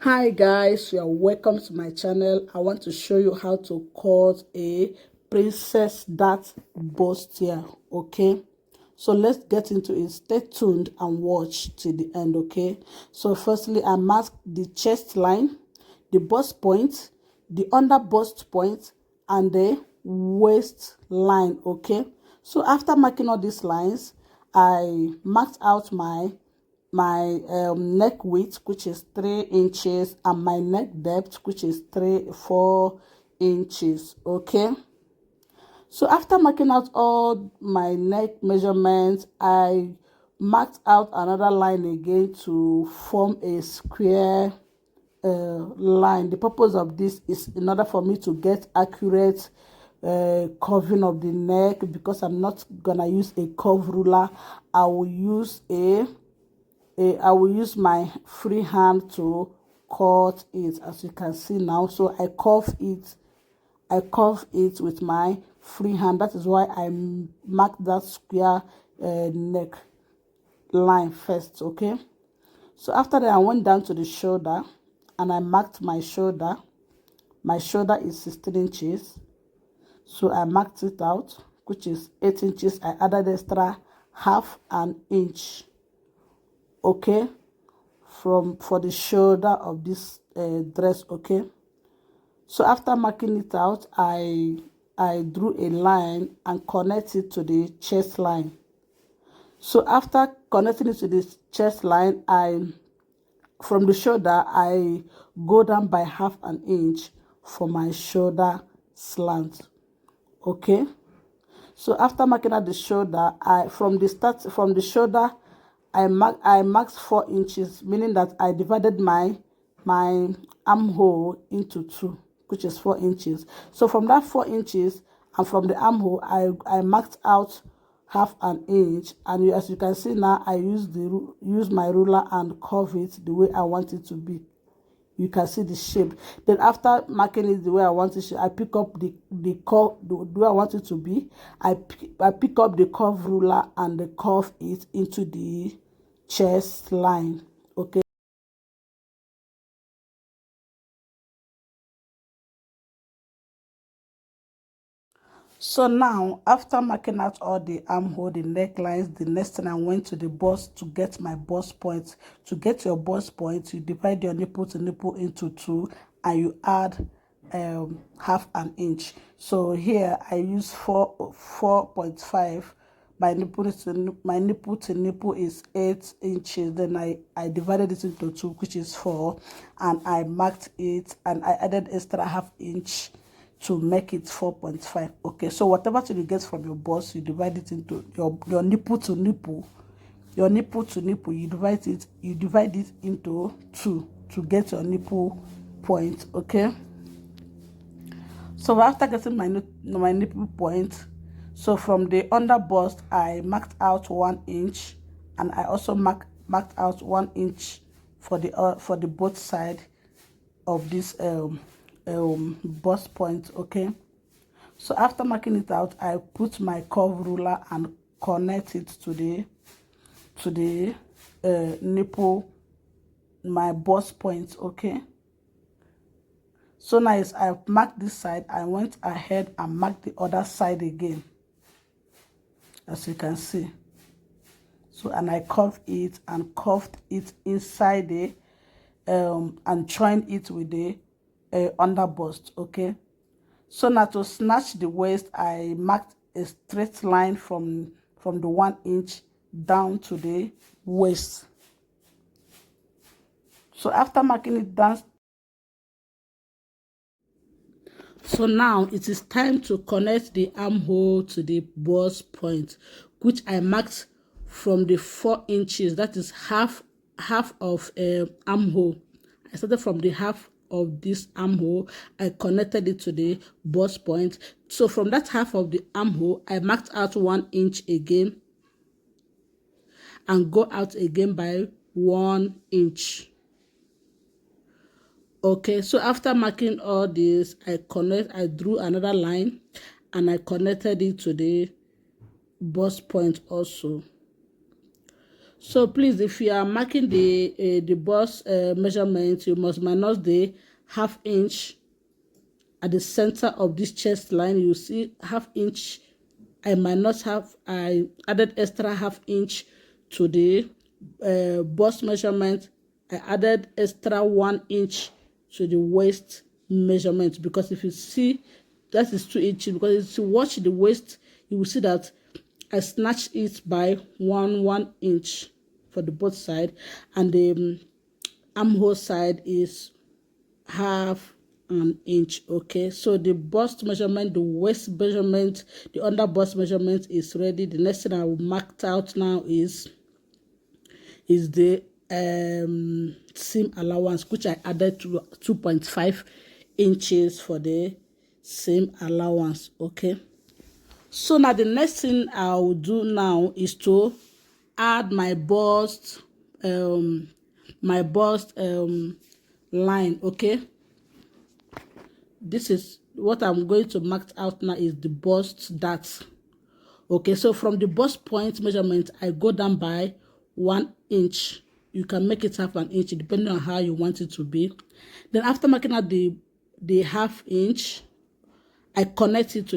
Hi guys, you are welcome to my channel. I want to show you how to cut a princess dart bustier. Okay, so let's get into it. Stay tuned and watch till the end. Okay, so firstly I mark the chest line, the bust point, the under bust point, and the waist line. Okay, so after marking all these lines, I marked out my neck width, which is 3 inches, and my neck depth, which is 4 inches. Okay, so after marking out all my neck measurements, I marked out another line again to form a square line. The purpose of this is in order for me to get accurate curving of the neck, because I'm not gonna use a curve ruler. I will use I will use my free hand to cut it, as you can see now. So I curve it with my free hand. That is why I mark that square neck line first. Okay, so after that I went down to the shoulder and I marked my shoulder. My shoulder is 16 inches, so I marked it out, which is 8 inches. I added extra half an inch. Okay, for the shoulder of this dress. Okay, so after marking it out, I drew a line and connect it to the chest line. So after connecting it to the chest line, from the shoulder I go down by half an inch for my shoulder slant. Okay, so after marking out the shoulder, from the shoulder I marked 4 inches, meaning that I divided my armhole into two, which is 4 inches. So from that 4 inches and from the armhole, I marked out half an inch, and as you can see now, I use my ruler and curve it the way I want it to be. You can see the shape. Then after marking it the way I want it, I pick up the curve the way I want it to be. I pick up the curve ruler and curve it into the chest line. Okay, so now after marking out all the armhole, the necklines, the next thing I went to the bust to get my bust point. To get your bust point, you divide your nipple to nipple into two and you add half an inch. So here I use 4.5. My nipple to nipple is 8 inches. Then I divided it into two, which is 4, and I marked it and I added extra half inch to make it 4.5. Okay, so whatever you get from your bust, you divide it into your nipple to nipple. Your nipple to nipple, you divide it into two to get your nipple point. Okay, so after getting my nipple point, so from the under bust I marked out 1 inch, and I also marked out 1 inch for the both side of this bust point. Okay, so after marking it out, I put my curve ruler and connect it to the nipple, my bust point. Okay, so now as I marked this side, I went ahead and marked the other side again, as you can see. So, and I curved it and curved it inside the and joined it with the under bust. Okay, so now to snatch the waist, I marked a straight line from the 1 inch down to the waist. So after marking it down, so now it is time to connect the armhole to the bust point, which I marked from the 4 inches. That is half of armhole. I started from the half of this armhole. I connected it to the bust point. So from that half of the armhole, I marked out 1 inch again and go out again by 1 inch. Okay, so after marking all this, I drew another line and I connected it to the bust point also. So please, if you are marking the bust measurement, you must minus the ½ inch at the center of this chest line. You see ½ inch. I added extra ½ inch to the bust measurement. I added extra 1 inch to the waist measurement, because if you see, that is 2 inches. Because if you watch the waist, you will see that I snatched it by 1 inch for the both side, and the armhole side is ½ inch. Okay, so the bust measurement, the waist measurement, the under bust measurement is ready. The next thing I will mark out now is the seam allowance, which I added to 2.5 inches for the seam allowance. Okay, so now the next thing I will do now is to add my bust line. Okay, this is what I'm going to mark out now, is the bust dart. Okay, so from the bust point measurement, I go down by 1 inch. You can make it ½ inch depending on how you want it to be. Then after marking out the ½ inch, I connect it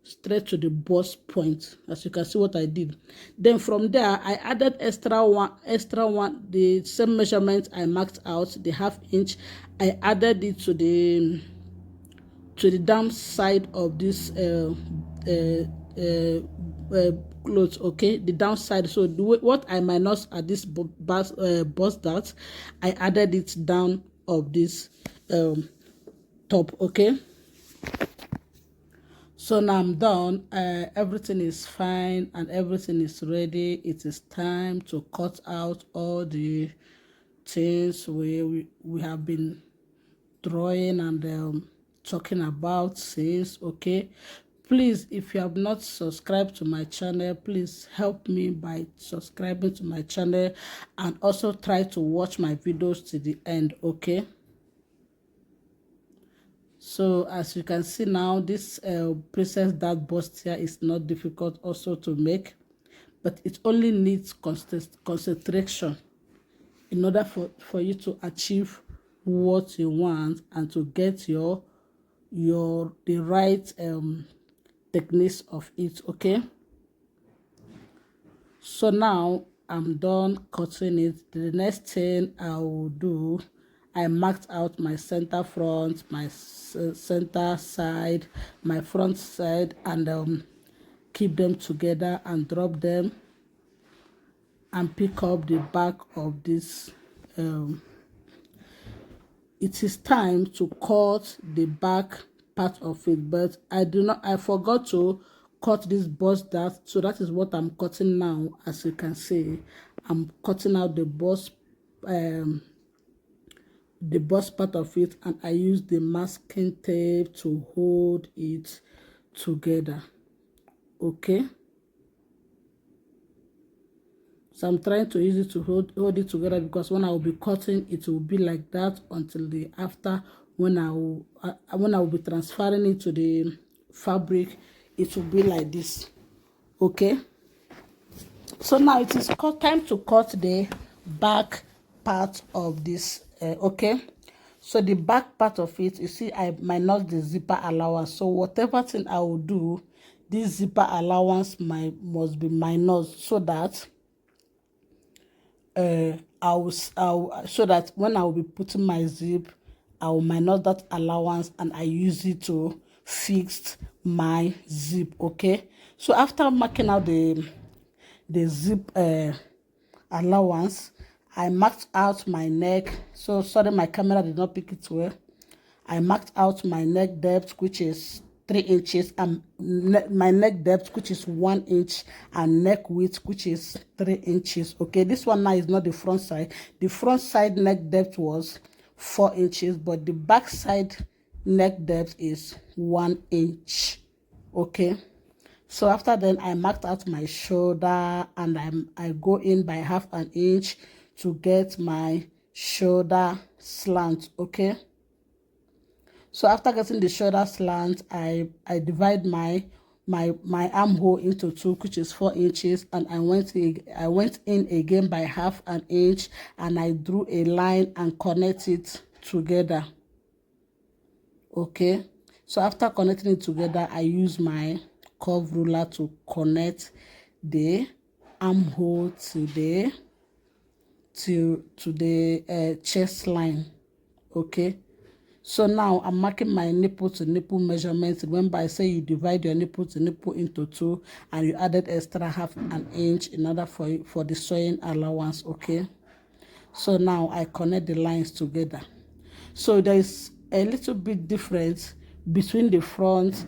straight to the bust point, as you can see what I did. Then from there, I added extra one, the same measurement I marked out, the ½ inch. I added it to the down side of this clothes. Okay, the downside. So what I minus at this bust dart, I added it down of this top. Okay, so now I'm done. Everything is fine and everything is ready. It is time to cut out all the things we have been drawing and talking about since. Okay, please, if you have not subscribed to my channel, please help me by subscribing to my channel, and also try to watch my videos to the end. Okay, so as you can see now, this princess dart bustier is not difficult also to make, but it only needs concentration in order for you to achieve what you want and to get the right techniques of it. Okay, so now I'm done cutting it. The next thing I will do, I marked out my center front, my center side, my front side, and keep them together and drop them and pick up the back of this. It is time to cut the back part of it, but I forgot to cut this bust dart, so that is what I'm cutting now. As you can see, I'm cutting out the bust part of it, and I use the masking tape to hold it together. Okay, so I'm trying to use it to hold it together, because when I will be cutting, it will be like that until the after, when I will be transferring it to the fabric, it will be like this. Okay, so now it is time to cut the back part of this. Okay, so the back part of it, you see, I minus the zipper allowance. So whatever thing I will do, this zipper allowance must be minus, so that so that when I will be putting my zip, I will minus that allowance and I use it to fix my zip. Okay, so after marking out the zip allowance, I marked out my neck. So sorry, my camera did not pick it well. I marked out my neck depth, which is 3 inches, and my neck depth, which is 1 inch, and neck width, which is 3 inches. Okay, this one now is not the front side. The front side neck depth was 4 inches, but the back side neck depth is 1 inch. Okay, so after then, I marked out my shoulder, and I go in by ½ inch to get my shoulder slant. Okay, so after getting the shoulder slant, I divide my my armhole into 2, which is 4 inches, and I went in again by half an inch, and I drew a line and connect it together. Okay, so after connecting it together, I use my curve ruler to connect the armhole to the chest line. Okay, so now I'm marking my nipple to nipple measurements. Remember, I say you divide your nipple to nipple into 2, and you added extra half an inch in order for the sewing allowance. Okay, so now I connect the lines together. So there is a little bit difference between the front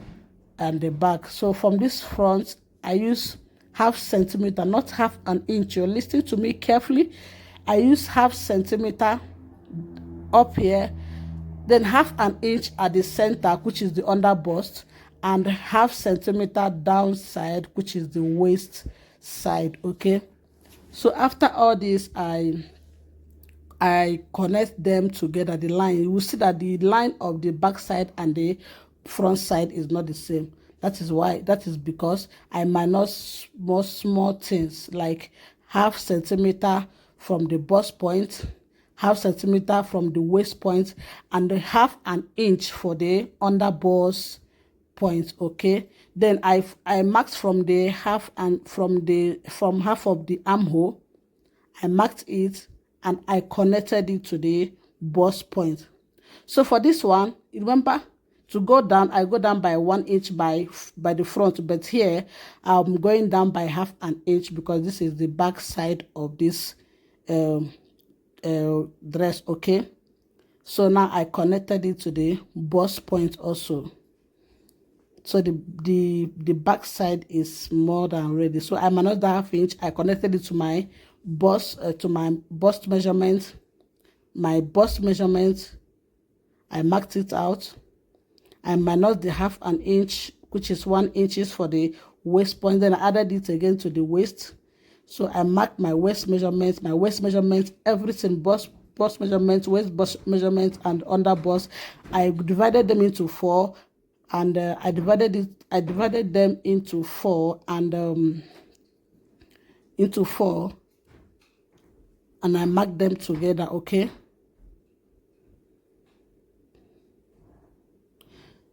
and the back. So from this front, I use half centimeter, not half an inch. You're listening to me carefully. I use half centimeter up here, then half an inch at the center, which is the under bust, and half centimeter downside, which is the waist side. Okay, so after all this, I connect them together, the line. You will see that the line of the back side and the front side is not the same. That is because I minus more small things like half centimeter from the bust point, half centimeter from the waist point, and half an inch for the under bust point. Okay, then I marked from the half and from half of the armhole. I marked it and I connected it to the bust point. So for this one, remember to go down, I go down by 1 inch by the front, but here I'm going down by half an inch because this is the back side of this dress. Okay, so now I connected it to the bust point also. So the back side is more than ready. So I'm another half inch. I connected it to my bust measurement. My bust measurement, I marked it out. I minus the half an inch, which is 1 inch for the waist point. Then I added it again to the waist. So I marked my waist measurement, everything, bust measurement, waist bust measurement, and under bust. I divided them into 4. And I divided them into 4 and I marked them together. Okay,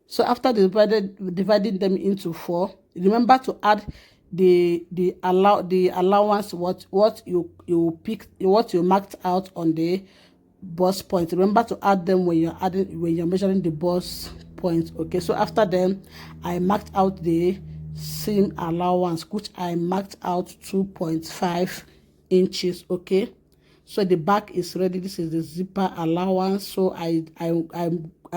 so after dividing them into 4, remember to add the allowance, what you picked, what you marked out on the bust point. Remember to add them when you're measuring the bust point. Okay, so after them, I marked out the seam allowance, which I marked out 2.5 inches. Okay, so the back is ready. This is the zipper allowance. So I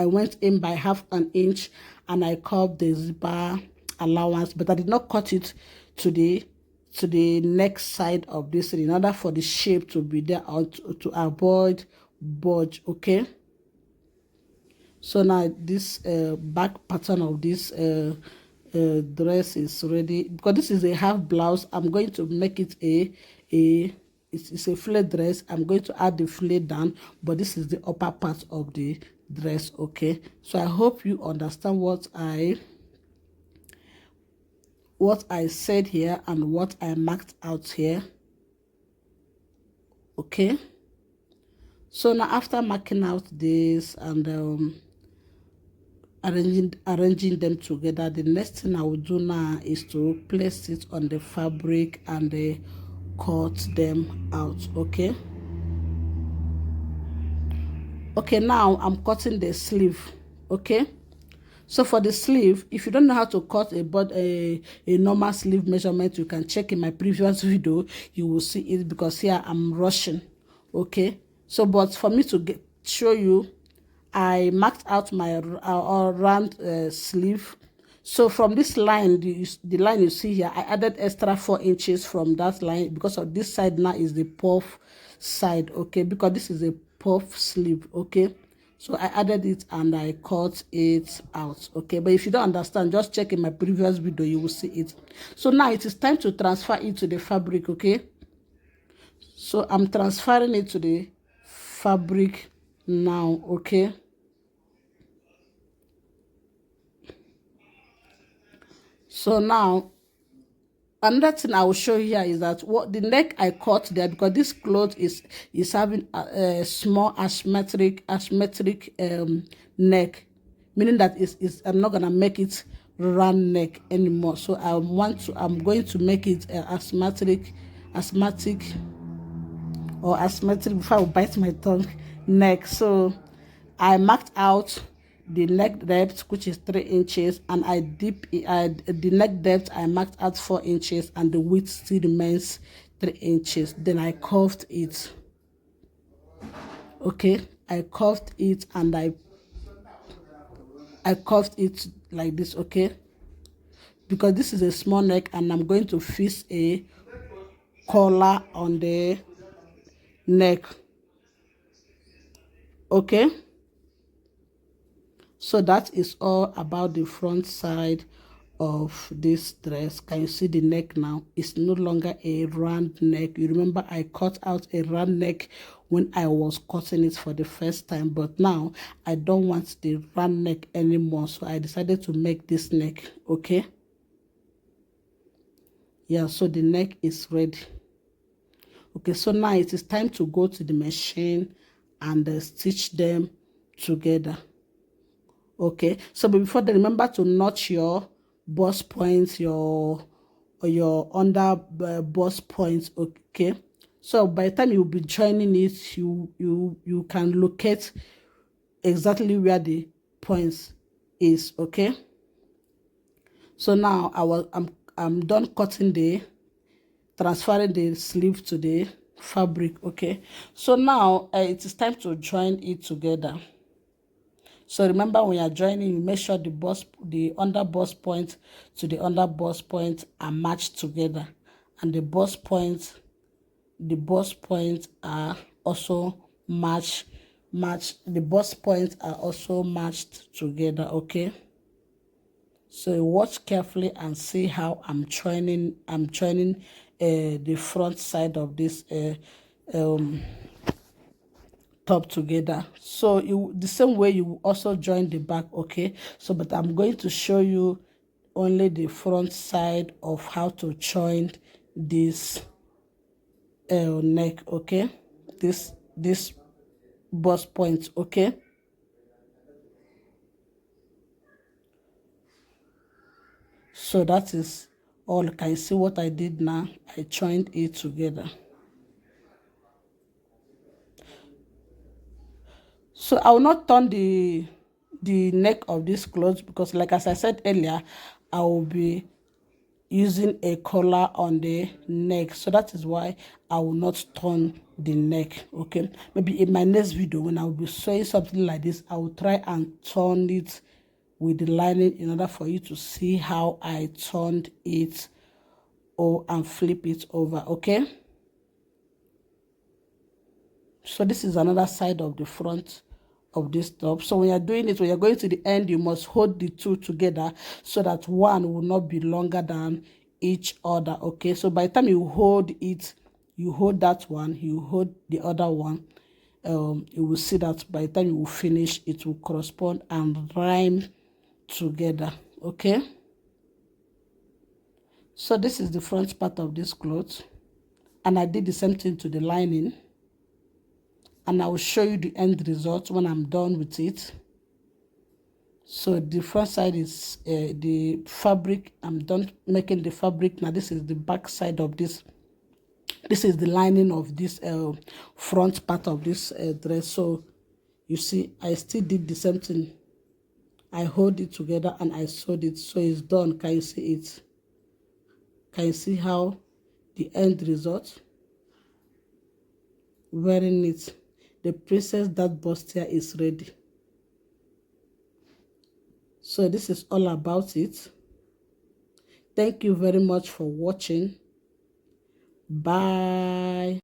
went in by half an inch and I curved the zipper allowance, but I did not cut it to the neck side of this in order for the shape to be there, or to avoid bulge. Okay, so now this back pattern of this dress is ready. Because this is a half blouse, I'm going to make it it's a flared dress. I'm going to add the flare down, but this is the upper part of the dress. Okay, so I hope you understand what I said here and what I marked out here. Okay, so now after marking out this and arranging them together, the next thing I will do now is to place it on the fabric and cut them out. Okay, now I'm cutting the sleeve. Okay, so for the sleeve, if you don't know how to cut a normal sleeve measurement, you can check in my previous video. You will see it, because here I'm rushing. Okay, so but for me to show you, I marked out my round sleeve. So from this line, the line you see here, I added extra 4 inches from that line, because of this side now is the puff side. Okay, because this is a puff sleeve. Okay, so I added it and I cut it out. Okay, but if you don't understand, just check in my previous video, you will see it. So now it is time to transfer it to the fabric. Okay, so I'm transferring it to the fabric now. Okay, So now another thing I will show you here is that what the neck I cut there, because this cloth is having a small asymmetric neck, meaning that is I'm not gonna make it round neck anymore. So I'm going to make it asthmatic or asymmetric before I bite my tongue neck. So I marked out the neck depth, which is 3 inches, and the neck depth I marked out 4 inches, and the width still remains 3 inches. Then I curved it. Okay, I curved it, and I curved it like this. Okay, because this is a small neck, and I'm going to fix a collar on the neck. Okay, so that is all about the front side of this dress. Can you see the neck now? It's no longer a round neck. You remember I cut out a round neck when I was cutting it for the first time, but now I don't want the round neck anymore, so I decided to make this neck. Okay, yeah, so the neck is ready. Okay, so now it is time to go to the machine and stitch them together. Okay, so before that, remember to notch your bust points, your under bust points. Okay, so by the time you'll be joining it, you can locate exactly where the points is. Okay, so now I'm done cutting transferring the sleeve to the fabric. Okay, so now it is time to join it together. So remember, when you're joining, you make sure the under bust point to the under bust point are matched together, and the bust points are also the bust points are also matched together. Okay, so you watch carefully and see how I'm joining the front side of this top together. So the same way you also join the back. Okay, so but I'm going to show you only the front side of how to join this neck. Okay, this bust point. Okay, so that is all. Can you see what I did now? I joined it together. So I will not turn the neck of this clothes, because like as I said earlier, I will be using a collar on the neck, so that is why I will not turn the neck. Okay, maybe in my next video when I will be sewing something like this, I will try and turn it with the lining in order for you to see how I turned it and flip it over. Okay, so this is another side of the front of this top. So when you're doing it, when you're going to the end, you must hold the two together so that one will not be longer than each other. Okay, so by the time you hold it, you hold that one, you hold the other one, you will see that by the time you will finish, it will correspond and rhyme together. Okay, so this is the front part of this cloth, and I did the same thing to the lining, and I will show you the end result when I'm done with it. So the front side is the fabric. I'm done making the fabric. Now this is the back side of this. This is the lining of this front part of this dress. So you see, I still did the same thing. I hold it together and I sewed it. So it's done. Can you see it? Can you see how the end result? Very neat. The princess that bustier is ready. So this is all about it. Thank you very much for watching. Bye.